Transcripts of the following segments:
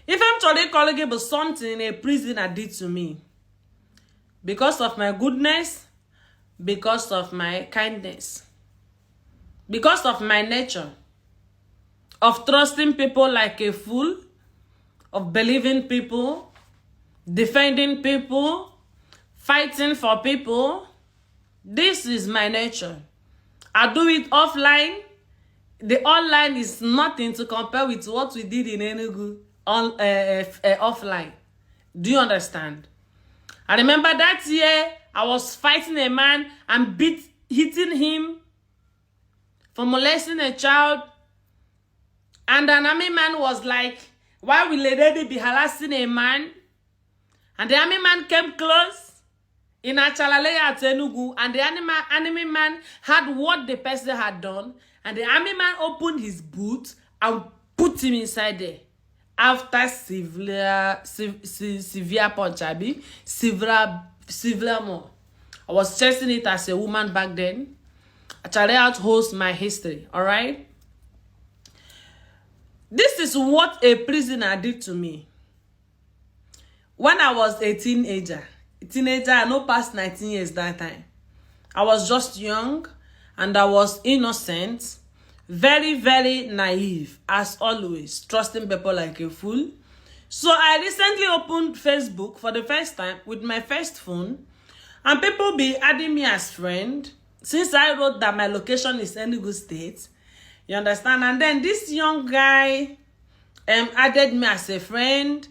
If I'm totally collegible something a prisoner did to me, because of my goodness, because of my kindness, because of my nature, of trusting people like a fool, of believing people, defending people, fighting for people. This is my nature. I do it offline. The online is nothing to compare with what we did in Enugu on offline. Do you understand? I remember that year I was fighting a man and hitting him for molesting a child. And an army man was like, why will a lady be harassing a man? And the army man came close in Achalaleye at Enugu, and the enemy man had what the person had done, and the army man opened his boot and put him inside there. After severe punch, severe more. I was chasing it as a woman back then. Achalaleye holds my history, all right? This is what a prisoner did to me. When I was a teenager, I no past 19 years that time. I was just young and I was innocent, very, very naive, as always, trusting people like a fool. So I recently opened Facebook for the first time with my first phone, and people be adding me as friend, since I wrote that my location is Enugu State. You understand? And then this young guy added me as a friend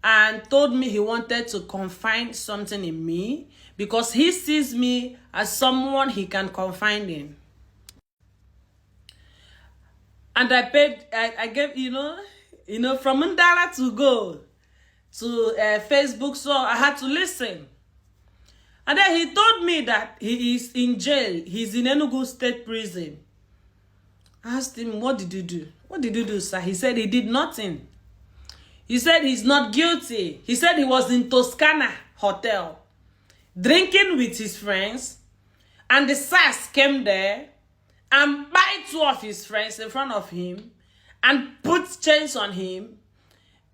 and told me he wanted to confide something in me because he sees me as someone he can confide in. And I gave, from Ndala to go to Facebook, so I had to listen. And then he told me that he is in jail. He's in Enugu State Prison. I asked him, what did you do? What did you do, sir? He said he did nothing. He said he's not guilty. He said he was in Toscana Hotel, drinking with his friends, and the SARS came there and buy two of his friends in front of him and put chains on him.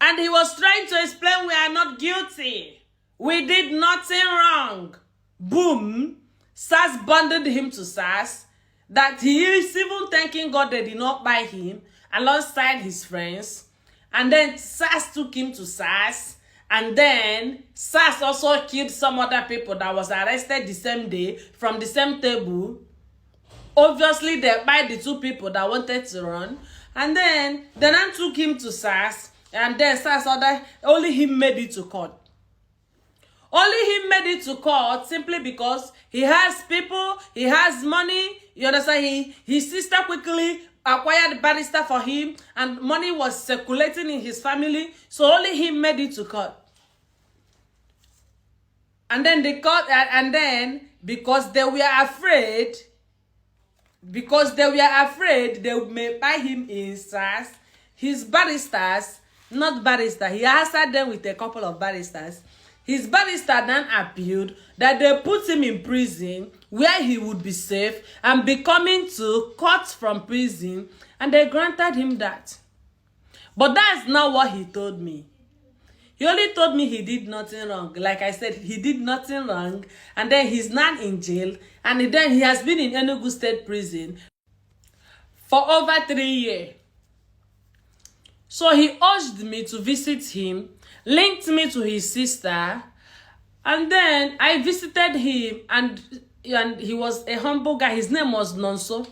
And he was trying to explain, we are not guilty. We did nothing wrong. Boom. SARS bonded him to SARS. That he is even thanking God they did not buy him alongside his friends. And then SARS took him to SARS. And then SARS also killed some other people that was arrested the same day from the same table. Obviously, they buy the two people that wanted to run. And then they then took him to SARS. And then SARS only him made it to court. Only him made it to court simply because he has people, he has money. You understand? His sister quickly acquired barrister for him, and money was circulating in his family. So only him made it to court. And then the court, and then because they were afraid, they may buy him in SARS, his barristers, not barrister, he answered them with a couple of barristers. His barrister then appealed that they put him in prison where he would be safe and be coming to court from prison, and they granted him that. But that's not what he told me. He only told me he did nothing wrong. Like I said, he did nothing wrong, and then he's not in jail, and then he has been in Enugu State Prison for over 3 years. So he urged me to visit him, linked me to his sister, and then I visited him, and he was a humble guy. His name was Nonso.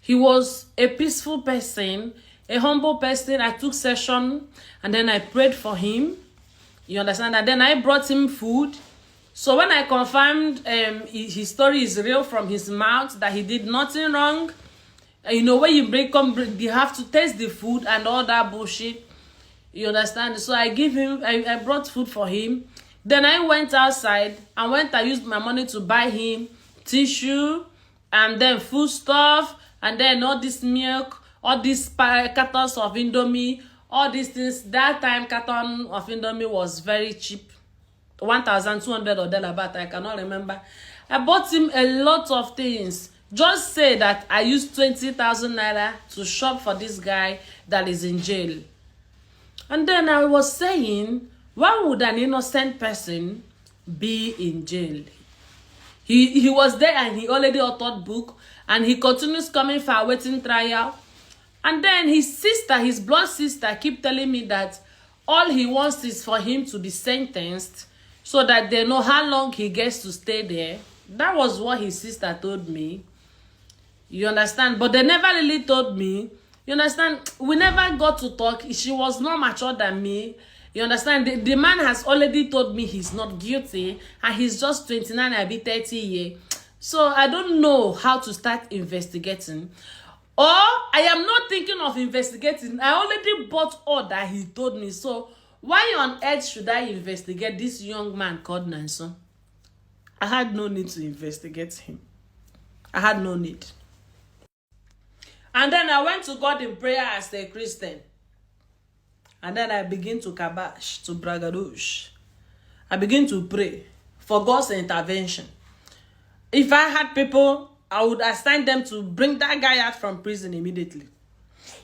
He was a peaceful person, a humble person. I took session, and then I prayed for him. You understand? And then I brought him food. So when I confirmed his story is real from his mouth, that he did nothing wrong, when you have to taste the food and all that bullshit. You understand? So I brought food for him. Then I went outside and I used my money to buy him tissue and then food stuff and then all this milk, all these cartons of Indomie, all these things. That time carton of Indomie was very cheap. 1,200 or thereabout, I cannot remember. I bought him a lot of things. Just say that I used 20,000 naira to shop for this guy that is in jail. And then I was saying, why would an innocent person be in jail? He was there and he already authored book, and he continues coming for awaiting trial. And then his sister, his blood sister, keep telling me that all he wants is for him to be sentenced so that they know how long he gets to stay there. That was what his sister told me. You understand? But they never really told me. You understand? We never got to talk. She was more mature than me. You understand? The man has already told me he's not guilty, and he's just 29, I'll be 30 years. So I don't know how to start investigating. Or I am not thinking of investigating. I already bought all that he told me. So why on earth should I investigate this young man called Nanson? I had no need to investigate him. I had no need. And then I went to God in prayer as a Christian. And then I begin to kabash, to bragadosh. I begin to pray for God's intervention. If I had people, I would assign them to bring that guy out from prison immediately.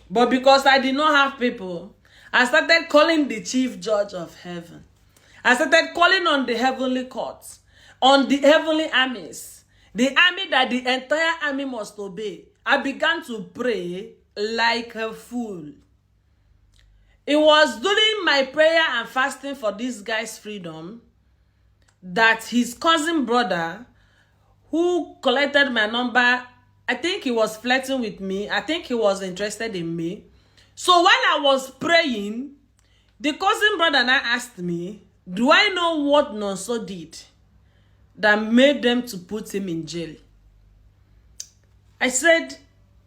But because I did not have people, I started calling the chief judge of heaven. I started calling on the heavenly courts, on the heavenly armies, the army that the entire army must obey. I began to pray like a fool. It was during my prayer and fasting for this guy's freedom that his cousin brother, who collected my number, I think he was flirting with me. I think he was interested in me. So while I was praying, the cousin brother now asked me, do I know what Nonso did that made them to put him in jail? I said,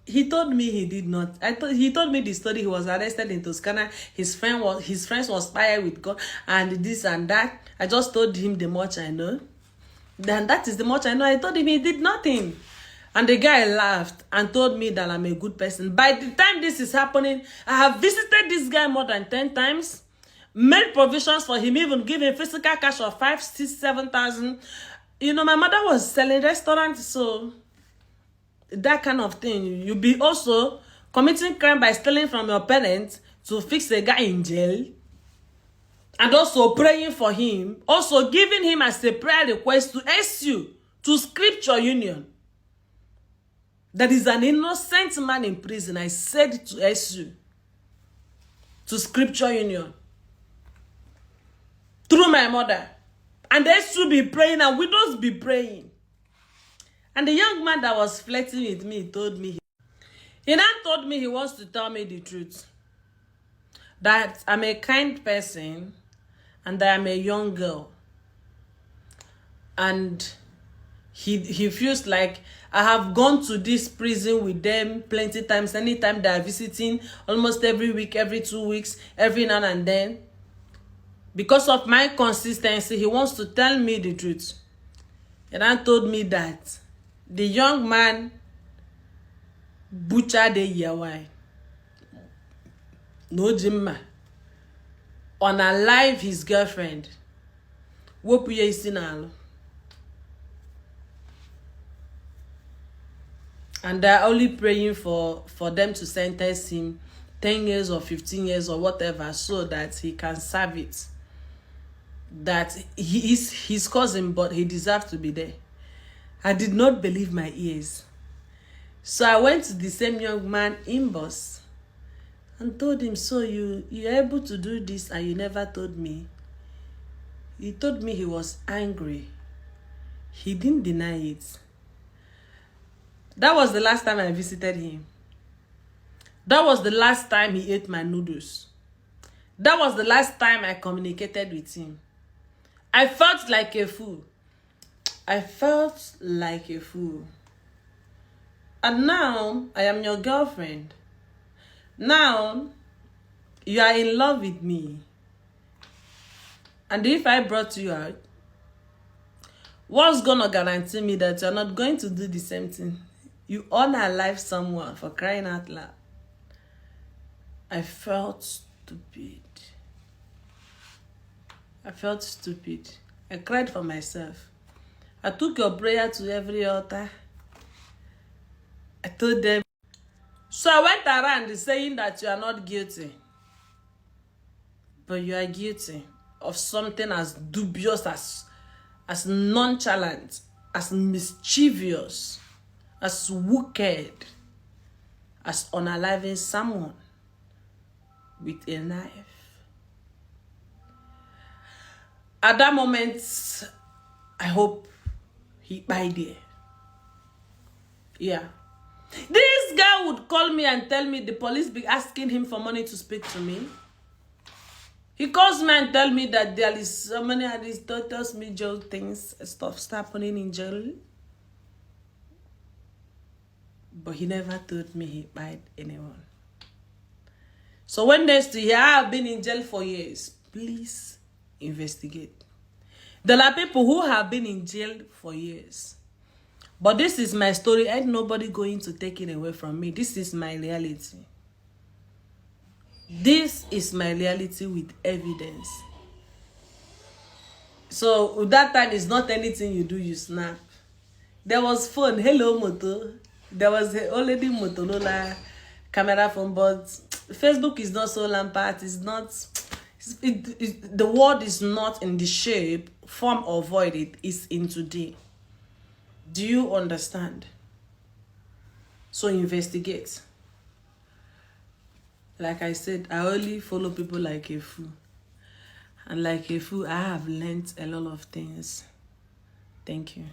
he told me he did not. He told me the story. He was arrested in Toscana. His friends was fired with God and this and that. I just told him the much I know. Then that is the much I know. I told him he did nothing. And the guy laughed and told me that I'm a good person. By the time this is happening, I have visited this guy more than 10 times, made provisions for him, even giving physical cash of 5, 6, 7,000. You know, my mother was selling restaurants, so that kind of thing. You be also committing crime by stealing from your parents to fix a guy in jail. And also praying for him. Also giving him as a prayer request to SU, to Scripture Union. That is an innocent man in prison. I said to SU, to Scripture Union. Through my mother. And SU be praying and widows be praying. And the young man that was flirting with me told me, he now told me he wants to tell me the truth. That I'm a kind person and that I'm a young girl. And he feels like I have gone to this prison with them plenty times. Anytime they are visiting, almost every week, every 2 weeks, every now and then. Because of my consistency, he wants to tell me the truth. And I told me that the young man butchered a yawai. No Jimma. Unalive his girlfriend. Wopu ye sinalo. And they're only praying for them to sentence him 10 years or 15 years or whatever so that he can serve it. That he is his cousin, but he deserves to be there. I did not believe my ears. So I went to the same young man in bus and told him, so you're able to do this and you never told me. He told me he was angry. He didn't deny it. That was the last time I visited him. That was the last time he ate my noodles. That was the last time I communicated with him. I felt like a fool. I felt like a fool. And now, I am your girlfriend. Now, you are in love with me. And if I brought you out, what's gonna guarantee me that you're not going to do the same thing? You unalive someone, for crying out loud. I felt stupid. I felt stupid. I cried for myself. I took your prayer to every altar. I told them. So I went around saying that you are not guilty. but you are guilty of something as dubious, as nonchalant, as mischievous, as wicked, as unaliving someone with a knife. At that moment, I hope he died there. Yeah. This guy would call me and tell me the police be asking him for money to speak to me. He calls me and tell me that there is so many of these tells me jail things, stuff's happening in jail. But he never told me he died anyone. So when they say, yeah, I've been in jail for years, please investigate. There are people who have been in jail for years. But this is my story. Ain't nobody going to take it away from me. This is my reality. This is my reality with evidence. So that time is not anything you do, you snap. There was phone. Hello, Moto. There was already Motorola camera phone, but Facebook is not so lampart. It's not. The world is not in the shape, form, or void it is in today. Do you understand? So investigate. Like I said, I only follow people like a fool. And like a fool, I have learned a lot of things. Thank you.